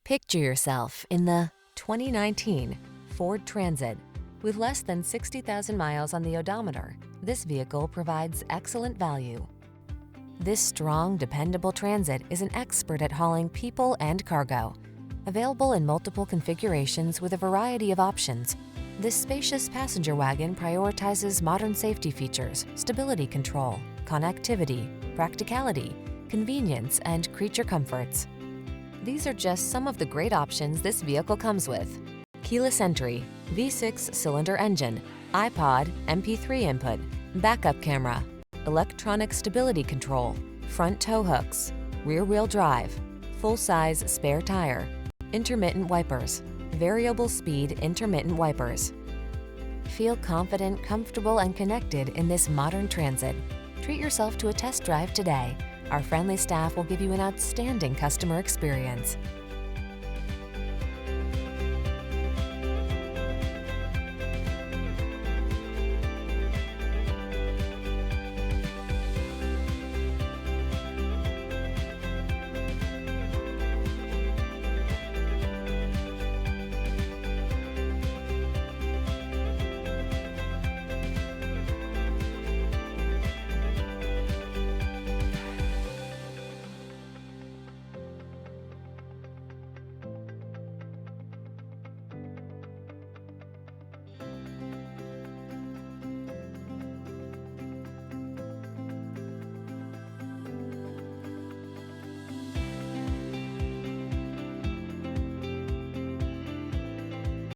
Picture yourself in the 2019 Ford Transit. With less than 60,000 miles on the odometer, this vehicle provides excellent value. This strong, dependable Transit is an expert at hauling people and cargo. Available in multiple configurations with a variety of options, this spacious passenger wagon prioritizes modern safety features, stability control, connectivity, practicality, convenience, and creature comforts. These are just some of the great options this vehicle comes with: keyless entry, V6 cylinder engine, iPod, MP3 input, backup camera, electronic stability control, front tow hooks, rear-wheel drive, full-size spare tire, intermittent wipers, variable speed intermittent wipers. Feel confident, comfortable, and connected in this modern Transit. Treat yourself to a test drive today. Our friendly staff will give you an outstanding customer experience.